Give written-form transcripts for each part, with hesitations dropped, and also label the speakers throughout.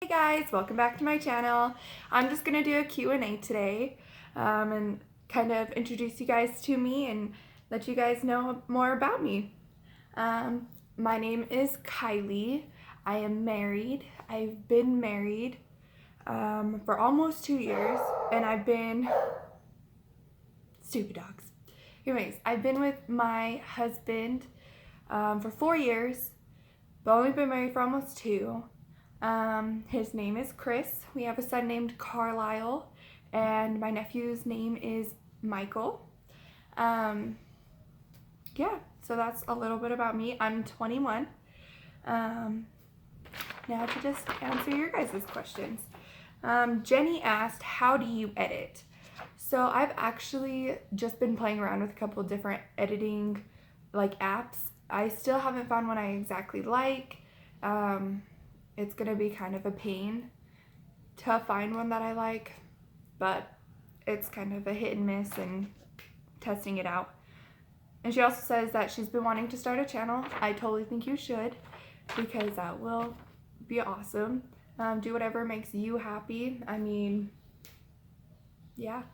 Speaker 1: Hey guys, welcome back to my channel. I'm just gonna do a Q&A today and kind of introduce you guys to me and let you guys know more about me. My name is Kylie. I am married. I've been married for almost 2 years, and I've been stupid dogs. Anyways, I've been with my husband for 4 years, but only been married for almost 2. His name is Chris. We have a son named Carlisle, and my nephew's name is Michael. Yeah, so that's a little bit about me. I'm 21. Now to just answer your guys' questions. Jenny asked, how do you edit? So I've actually just been playing around with a couple of different editing apps. I still haven't found one I exactly like. It's gonna be kind of a pain to find one that I like, but it's kind of a hit and miss and testing it out. And she also says that she's been wanting to start a channel. I totally think you should, because that will be awesome. Do whatever makes you happy. I mean, yeah.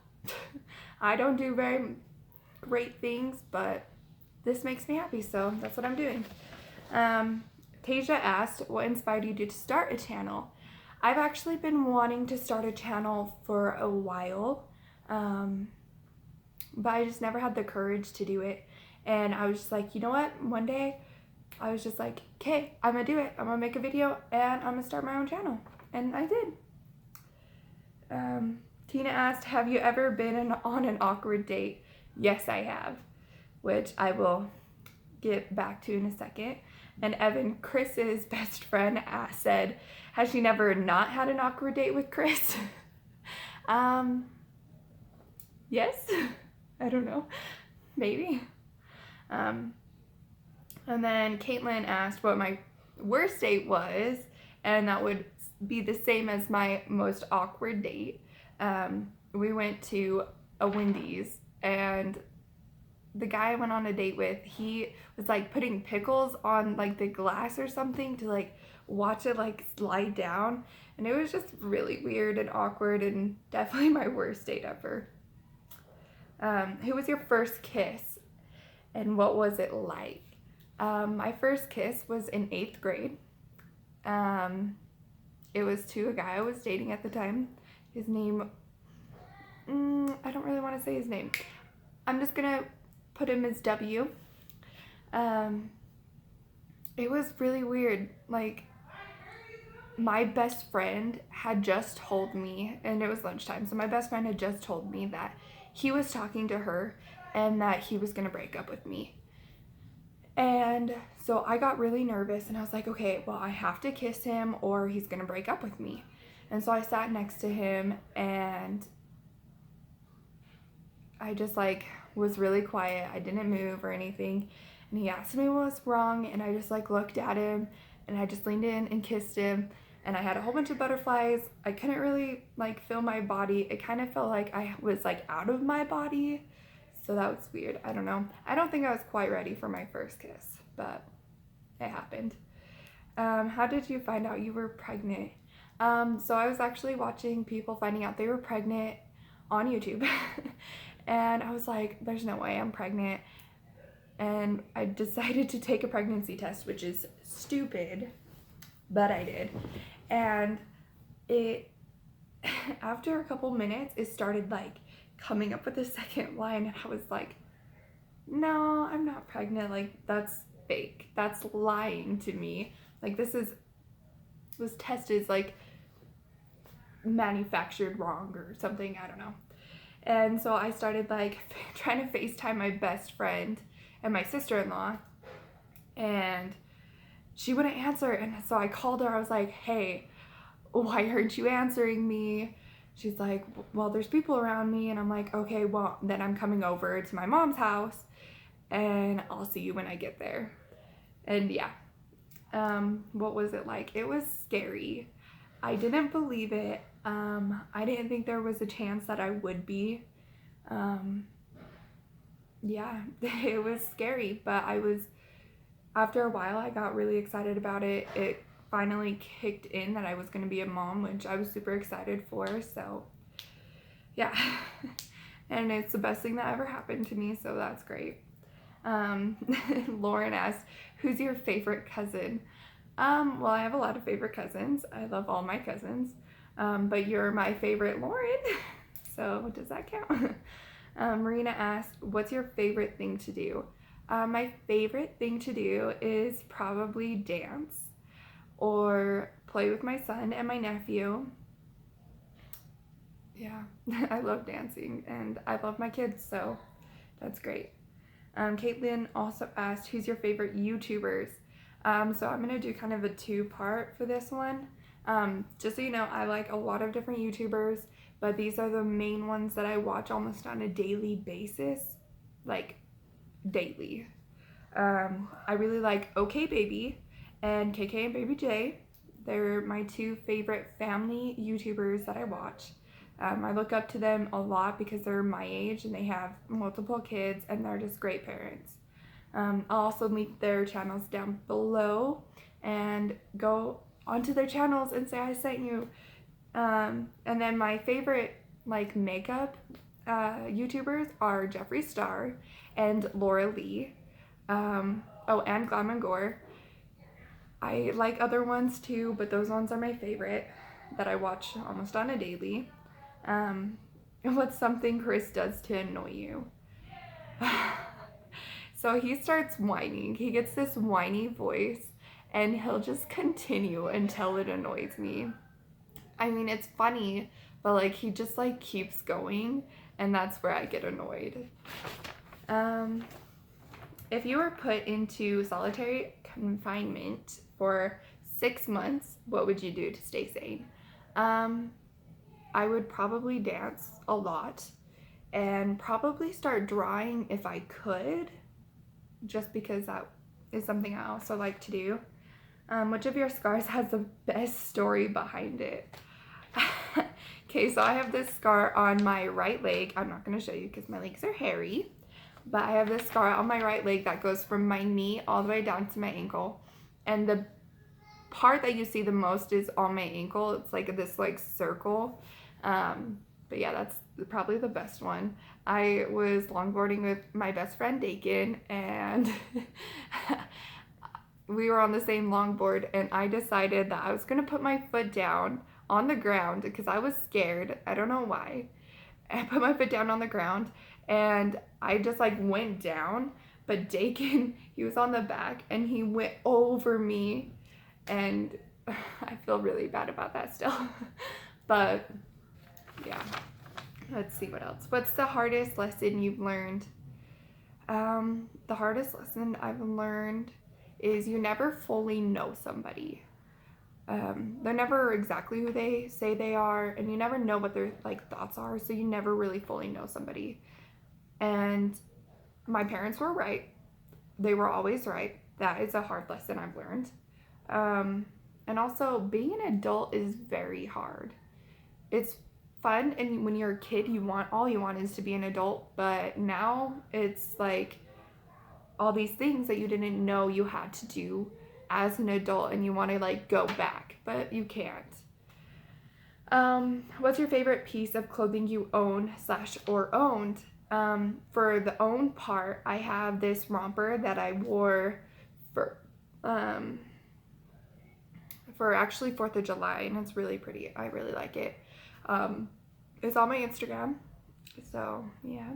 Speaker 1: I don't do very great things, but this makes me happy, so that's what I'm doing. Tasia asked, what inspired you to start a channel? I've actually been wanting to start a channel for a while, but I just never had the courage to do it. And I was just like, you know what? One day, I was just like, okay, I'm gonna do it. I'm gonna make a video and I'm gonna start my own channel. And I did. Tina asked, have you ever been on an awkward date? Yes, I have, which I will get back to in a second. And Evan, Chris's best friend, said, has she never not had an awkward date with Chris? Yes. I don't know. Maybe. And then Caitlin asked what my worst date was, and that would be the same as my most awkward date. We went to a Wendy's, and the guy I went on a date with, he was putting pickles on the glass or something to watch it slide down, and it was just really weird and awkward and definitely my worst date ever. Who was your first kiss and what was it like? My first kiss was in 8th grade. It was to a guy I was dating at the time. His name, I don't really want to say his name. I'm just gonna put him as W. It was really weird. My best friend had just told me, and it was lunchtime, so my best friend had just told me that he was talking to her and that he was gonna break up with me. And so I got really nervous and I was like, okay, well, I have to kiss him or he's gonna break up with me. And so I sat next to him and I just was really quiet. I didn't move or anything. And he asked me what was wrong, and I just looked at him and I just leaned in and kissed him, and I had a whole bunch of butterflies. I couldn't really feel my body. It kind of felt like I was out of my body. So that was weird. I don't know. I don't think I was quite ready for my first kiss, but it happened. How did you find out you were pregnant? So I was actually watching people finding out they were pregnant on YouTube. And I was like, there's no way I'm pregnant. And I decided to take a pregnancy test, which is stupid, but I did. And it, after a couple minutes, it started coming up with the second line, and I was like, no, I'm not pregnant. That's fake. That's lying to me. This test is manufactured wrong or something. I don't know. And so I started trying to FaceTime my best friend and my sister-in-law, and she wouldn't answer. And so I called her. I was like, hey, why aren't you answering me? She's like, well, there's people around me. And I'm like, okay, well, then I'm coming over to my mom's house and I'll see you when I get there. And yeah, what was it like? It was scary. I didn't believe it. I didn't think there was a chance that I would be. Yeah, it was scary, but after a while, I got really excited about it. It finally kicked in that I was going to be a mom, which I was super excited for. So yeah, and it's the best thing that ever happened to me, so that's great. Lauren asked, who's your favorite cousin? Well, I have a lot of favorite cousins. I love all my cousins, but you're my favorite, Lauren. So does that count? Marina asked, what's your favorite thing to do? My favorite thing to do is probably dance or play with my son and my nephew. Yeah, I love dancing and I love my kids, so that's great. Caitlin also asked, who's your favorite YouTubers? So I'm going to do kind of a two-part for this one. Just so you know, I like a lot of different YouTubers, but these are the main ones that I watch almost on a daily basis, like daily. I really like Okbaby and KkandbabyJ. They're my two favorite family YouTubers that I watch. I look up to them a lot because they're my age and they have multiple kids and they're just great parents. I'll also link their channels down below and go onto their channels and say I sent you. And then my favorite like makeup YouTubers are Jeffree Star and Laura Lee. And Glam and Gore. I like other ones too, but those ones are my favorite that I watch almost on a daily. What's something Chris does to annoy you? So he starts whining. He gets this whiny voice and he'll just continue until it annoys me. I mean, it's funny, but like he just like keeps going and that's where I get annoyed. If you were put into solitary confinement for 6 months, what would you do to stay sane? I would probably dance a lot and probably start drawing if I could, just because that is something I also like to do. Which of your scars has the best story behind it? Okay, so I have this scar on my right leg. I'm not going to show you because my legs are hairy, but I have this scar on my right leg that goes from my knee all the way down to my ankle, and the part that you see the most is on my ankle. It's like this like circle. But yeah, that's probably the best one. I was longboarding with my best friend Dakin, and we were on the same longboard, and I decided that I was gonna put my foot down on the ground because I was scared. I don't know why. I put my foot down on the ground and I just like went down, but Dakin, he was on the back and he went over me, and I feel really bad about that still. But yeah, let's see what else. What's the hardest lesson you've learned? The hardest lesson I've learned is you never fully know somebody. They're never exactly who they say they are, and you never know what their like thoughts are, so you never really fully know somebody. And my parents were right. They were always right. That is a hard lesson I've learned. And also, being an adult is very hard. It's fun, and when you're a kid, all you want is to be an adult, but now it's like all these things that you didn't know you had to do as an adult, and you want to like go back, but you can't. What's your favorite piece of clothing you own / or owned? For the own part, I have this romper that I wore for actually 4th of July, and it's really pretty. I really like it. It's on my Instagram, so yeah.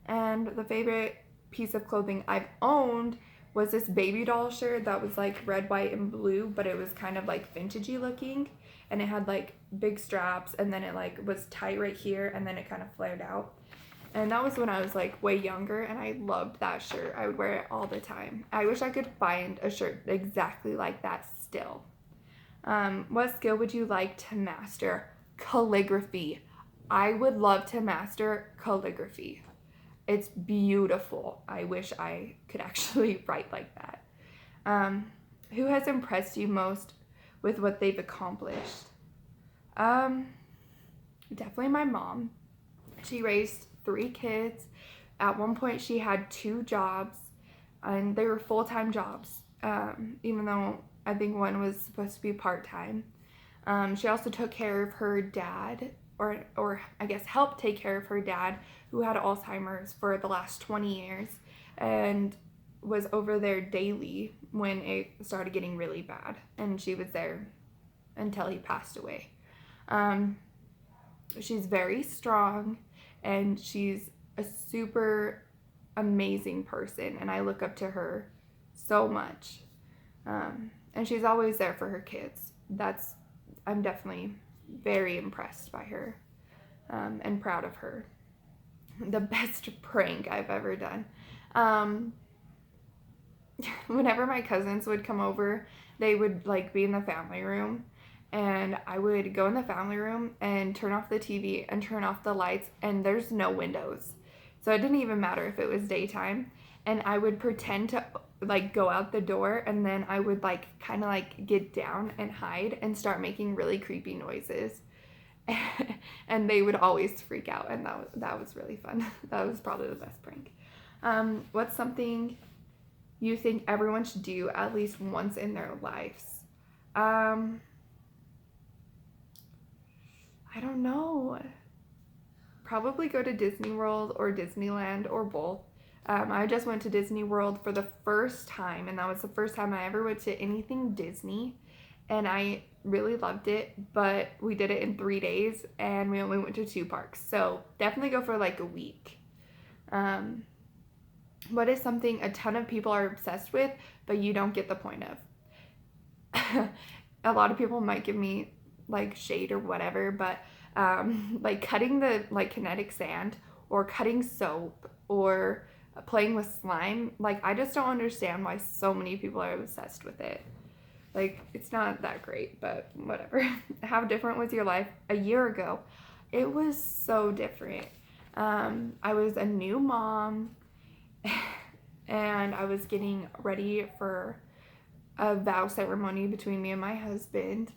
Speaker 1: And the favorite piece of clothing I've owned was this baby doll shirt that was like red, white, and blue, but it was kind of like vintagey looking, and it had like big straps, and then it like was tight right here, and then it kind of flared out. And that was when I was like way younger, and I loved that shirt. I would wear it all the time. I wish I could find a shirt exactly like that still. What skill would you like to master? Calligraphy. I would love to master calligraphy. It's beautiful. I wish I could actually write like that. Who has impressed you most with what they've accomplished? Definitely my mom. She raised 3 kids. At one point, she had 2 jobs, and they were full-time jobs. Even though I think one was supposed to be part-time. She also took care of her dad, or I guess helped take care of her dad, who had Alzheimer's for the last 20 years, and was over there daily when it started getting really bad. And she was there until he passed away. She's very strong, and she's a super amazing person, and I look up to her so much. And she's always there for her kids. I'm definitely very impressed by her, and proud of her. The best prank I've ever done. Whenever my cousins would come over, they would like be in the family room, and I would go in the family room and turn off the TV and turn off the lights, and there's no windows. So it didn't even matter if it was daytime, and I would pretend to like go out the door, and then I would like kind of like get down and hide and start making really creepy noises. And they would always freak out, and that was really fun. That was probably the best prank. What's something you think everyone should do at least once in their lives? I don't know. Probably go to Disney World or Disneyland, or both. I just went to Disney World for the first time, and that was the first time I ever went to anything Disney, and I really loved it, but we did it in 3 days, and we only went to 2 parks, so definitely go for like a week. What is something a ton of people are obsessed with, but you don't get the point of? A lot of people might give me like shade or whatever, but like cutting the like kinetic sand, or cutting soap, or playing with slime, like I just don't understand why so many people are obsessed with it. Like, it's not that great, but whatever. How different was your life a year ago? It was so different. I was a new mom, and I was getting ready for a vow ceremony between me and my husband,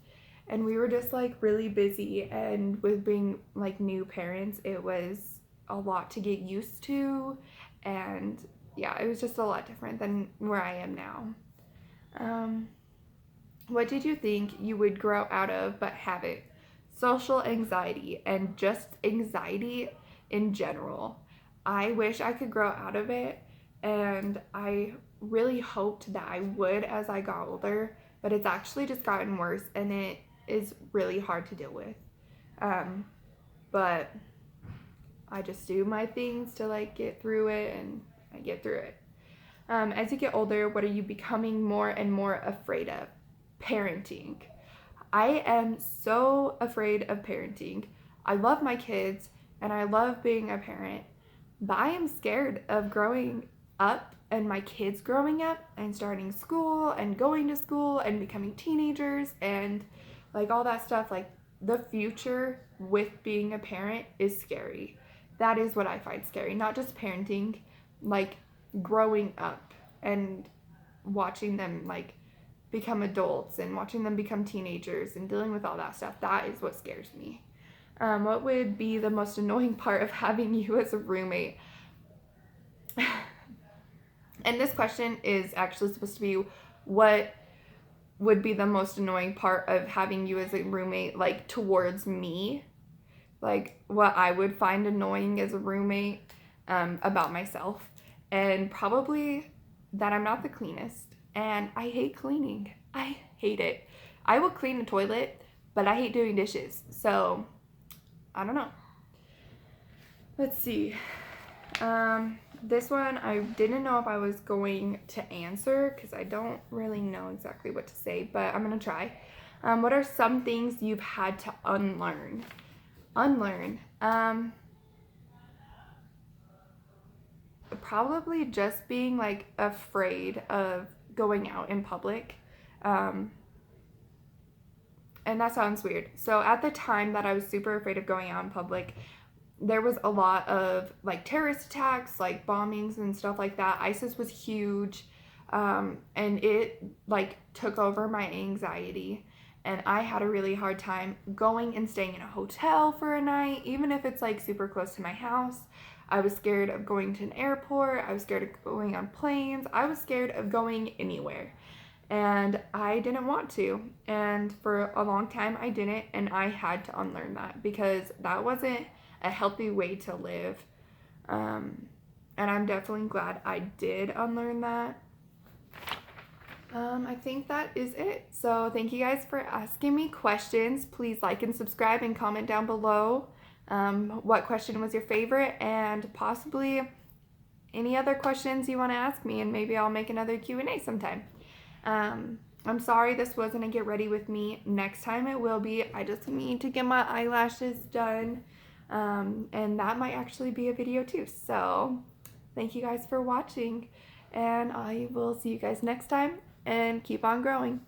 Speaker 1: and we were just like really busy, and with being like new parents, it was a lot to get used to, and yeah, it was just a lot different than where I am now. What did you think you would grow out of but haven't? Social anxiety, and just anxiety in general. I wish I could grow out of it, and I really hoped that I would as I got older, but it's actually just gotten worse, and it is really hard to deal with. But I just do my things to like get through it, and I get through it. As you get older, what are you becoming more and more afraid of? Parenting. I am so afraid of parenting. I love my kids, and I love being a parent, but I am scared of growing up, and my kids growing up and starting school and going to school and becoming teenagers and like all that stuff. Like, the future with being a parent is scary. That is what I find scary. Not just parenting, like growing up and watching them like become adults and watching them become teenagers and dealing with all that stuff. That is what scares me. What would be the most annoying part of having you as a roommate? And this question is actually supposed to be, what would be the most annoying part of having you as a roommate, like towards me? Like what I would find annoying as a roommate, about myself. And probably that I'm not the cleanest. And I hate cleaning. I hate it. I will clean the toilet, but I hate doing dishes. So, I don't know. Let's see. This one I didn't know if I was going to answer because I don't really know exactly what to say, but I'm going to try. What are some things you've had to unlearn? Probably just being like afraid of going out in public. And that sounds weird. So at the time that I was super afraid of going out in public, there was a lot of like terrorist attacks, like bombings and stuff like that. ISIS was huge, and it like took over my anxiety, and I had a really hard time going and staying in a hotel for a night, even if it's like super close to my house. I was scared of going to an airport. I was scared of going on planes. I was scared of going anywhere. and I didn't want to. And for a long time I didn't, and I had to unlearn that because that wasn't a healthy way to live. And I'm definitely glad I did unlearn that. I think that is it. So thank you guys for asking me questions. Please like and subscribe and comment down below what question was your favorite, and possibly any other questions you want to ask me, and maybe I'll make another Q&A sometime. I'm sorry this wasn't a get ready with me. Next time it will be. I just need to get my eyelashes done, and that might actually be a video too. So thank you guys for watching, and I will see you guys next time, and keep on growing.